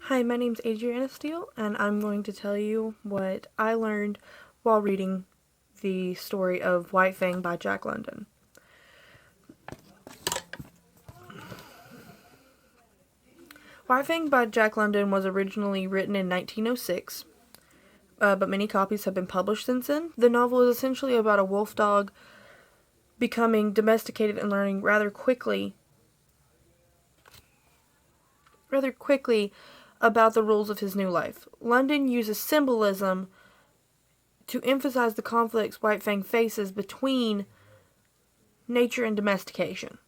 Hi, my name's Adriana Steele, and I'm going to tell you what I learned while reading the story of White Fang by Jack London. White Fang by Jack London was originally written in 1906, but many copies have been published since then. The novel is essentially about a wolf dog becoming domesticated and learning rather quickly about the rules of his new life. London uses symbolism to emphasize the conflicts White Fang faces between nature and domestication,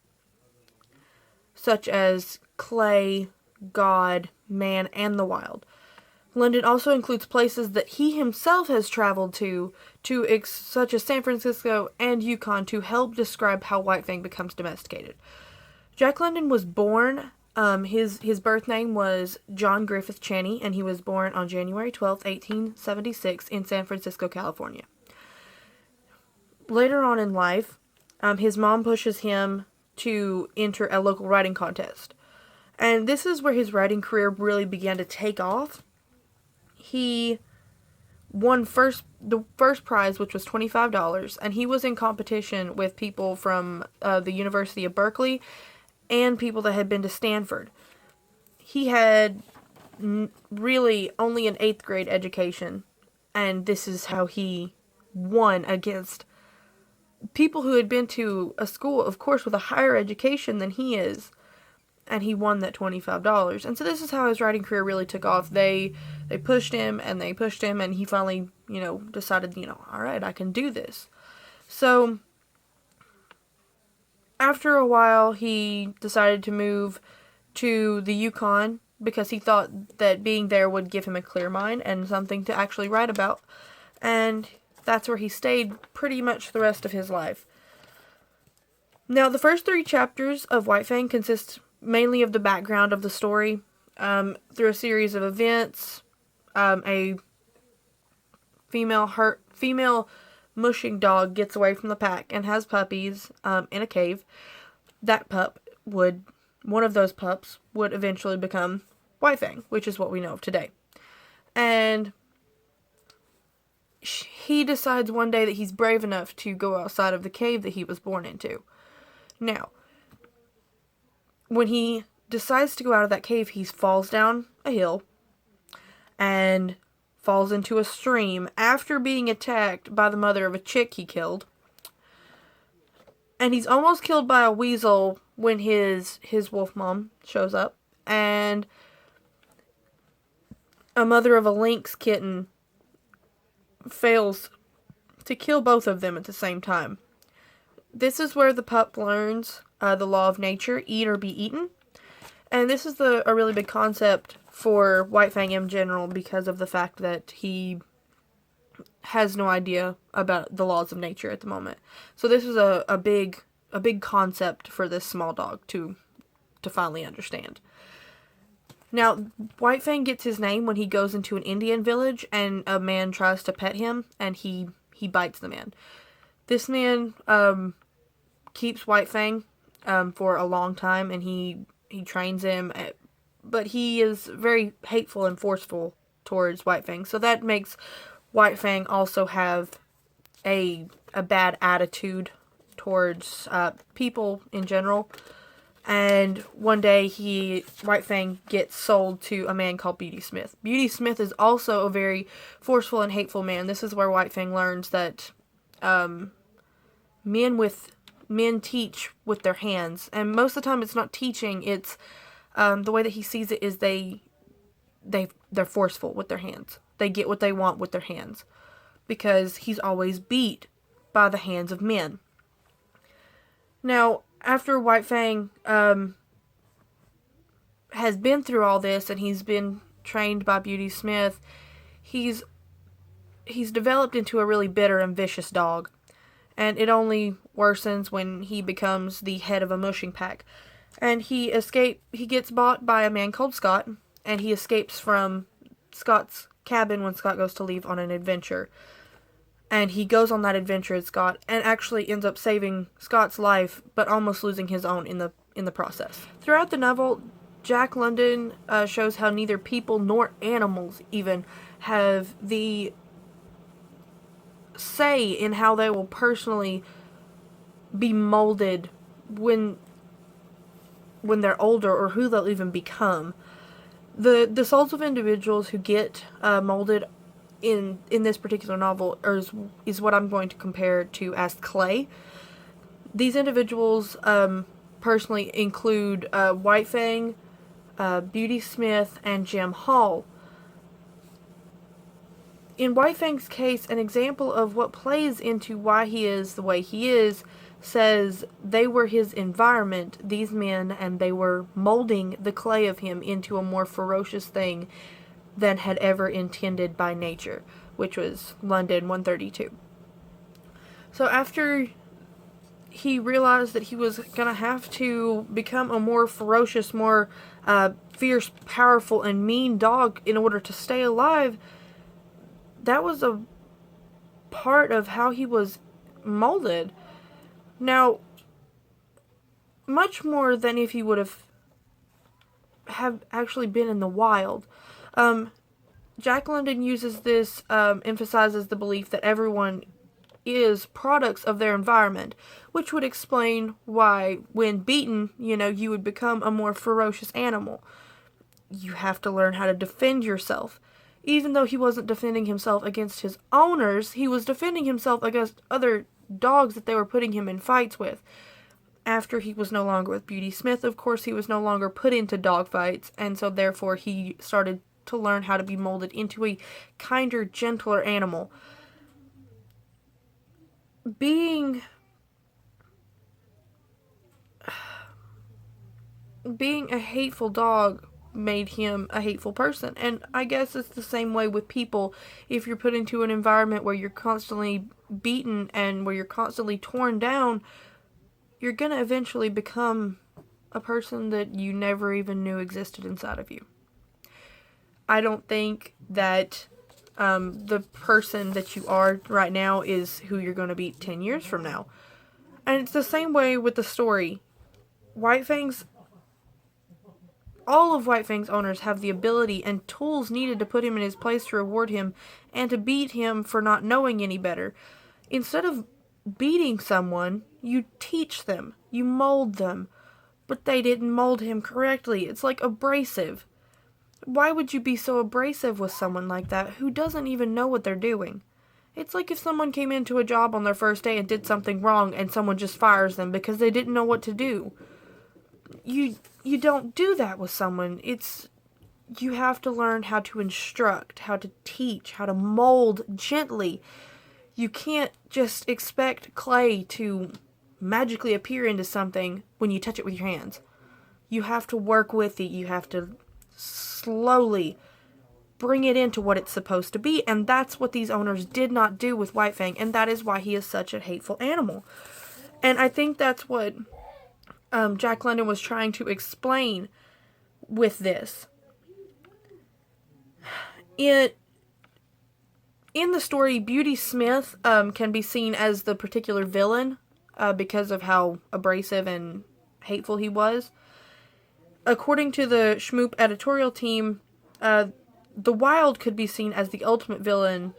such as clay, God, man, and the wild. London also includes places that he himself has traveled to such as San Francisco and Yukon, to help describe how White Fang becomes domesticated. Jack London was born. His birth name was John Griffith Chaney, and he was born on January 12th, 1876, in San Francisco, California. Later on in life, his mom pushes him to enter a local writing contest. And this is where his writing career really began to take off. He won the first prize, which was $25, and he was in competition with people from the University of Berkeley and people that had been to Stanford. He had really only an 8th grade education, and this is how he won against people who had been to a school, of course, with a higher education than he is, and he won that $25. And so this is how his writing career really took off. They pushed him, and he finally, decided, all right, I can do this. So after a while, he decided to move to the Yukon because he thought that being there would give him a clear mind and something to actually write about. And that's where he stayed pretty much the rest of his life. Now, the first 3 chapters of White Fang consist mainly of the background of the story, through a series of events. A female mushing dog gets away from the pack and has puppies in a cave. One of those pups would eventually become White Fang, which is what we know of today. And he decides one day that he's brave enough to go outside of the cave that he was born into. Now, when he decides to go out of that cave, he falls down a hill and falls into a stream after being attacked by the mother of a chick he killed. And he's almost killed by a weasel when his wolf mom shows up. And a mother of a lynx kitten fails to kill both of them at the same time. This is where the pup learns the law of nature, eat or be eaten. And this is a really big concept for White Fang in general, because of the fact that he has no idea about the laws of nature at the moment. So this is a big concept for this small dog to finally understand. Now, White Fang gets his name when he goes into an Indian village and a man tries to pet him, and he bites the man. This man keeps White Fang for a long time, and he trains him, but he is very hateful and forceful towards White Fang. So that makes White Fang also have a bad attitude towards people in general. And one day, White Fang gets sold to a man called Beauty Smith. Beauty Smith is also a very forceful and hateful man. This is where White Fang learns that men teach with their hands, and most of the time it's not teaching. It's the way that he sees it is they're forceful with their hands. They get what they want with their hands, because he's always beat by the hands of men. Now, after White Fang has been through all this, and he's been trained by Beauty Smith, he's developed into a really bitter and vicious dog. And it only worsens when he becomes the head of a mushing pack. And he gets bought by a man called Scott, and he escapes from Scott's cabin when Scott goes to leave on an adventure. And he goes on that adventure with Scott, and actually ends up saving Scott's life, but almost losing his own in the process. Throughout the novel, Jack London shows how neither people nor animals even have the say in how they will personally be molded when they're older, or who they'll even become. The souls of individuals who get molded in this particular novel is what I'm going to compare to as clay. These individuals personally include White Fang, Beauty Smith, and Jim Hall. In White Fang's case, an example of what plays into why he is the way he is says they were his environment, these men, and they were molding the clay of him into a more ferocious thing than had ever intended by nature, which was London 132. So after he realized that he was going to have to become a more ferocious, more fierce, powerful, and mean dog in order to stay alive, that was a part of how he was molded. Now, much more than if he would have actually been in the wild. Jack London uses this, emphasizes the belief that everyone is products of their environment, which would explain why, when beaten, you would become a more ferocious animal. You have to learn how to defend yourself. Even though he wasn't defending himself against his owners, he was defending himself against other dogs that they were putting him in fights with. After he was no longer with Beauty Smith, of course, he was no longer put into dog fights, and so therefore he started to learn how to be molded into a kinder, gentler animal. Being a hateful dog made him a hateful person. And I guess it's the same way with people. If you're put into an environment where you're constantly beaten and where you're constantly torn down, you're going to eventually become a person that you never even knew existed inside of you. I don't think that the person that you are right now is who you're going to be 10 years from now. And it's the same way with the story. All of White Fang's owners have the ability and tools needed to put him in his place to reward him and to beat him for not knowing any better. Instead of beating someone, you teach them, you mold them. But they didn't mold him correctly. It's like abrasive. Why would you be so abrasive with someone like that who doesn't even know what they're doing? It's like if someone came into a job on their first day and did something wrong and someone just fires them because they didn't know what to do. You don't do that with someone. You have to learn how to instruct, how to teach, how to mold gently. You can't just expect clay to magically appear into something when you touch it with your hands. You have to work with it. You have to slowly bring it into what it's supposed to be, and that's what these owners did not do with White Fang, and that is why he is such a hateful animal. And I think that's what Jack London was trying to explain with this. In the story, Beauty Smith can be seen as the particular villain because of how abrasive and hateful he was. According to the Shmoop editorial team, the Wild could be seen as the ultimate villain,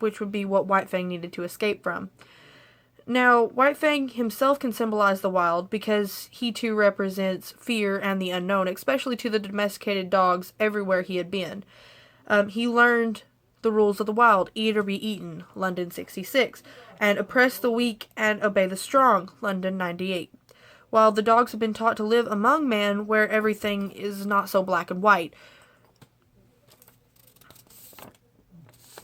which would be what White Fang needed to escape from. Now, White Fang himself can symbolize the Wild because he too represents fear and the unknown, especially to the domesticated dogs everywhere he had been. He learned the rules of the Wild: eat or be eaten, London 66, and oppress the weak and obey the strong, London 98. While the dogs have been taught to live among man where everything is not so black and white.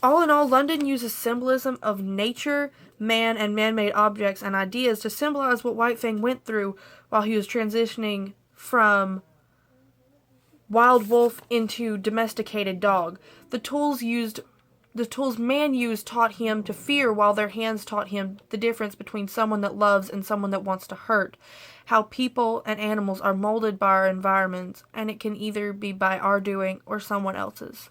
All in all, London uses symbolism of nature, man, and man-made objects and ideas to symbolize what White Fang went through while he was transitioning from wild wolf into domesticated dog. The tools man used taught him to fear, while their hands taught him the difference between someone that loves and someone that wants to hurt. How people and animals are molded by our environments, and it can either be by our doing or someone else's.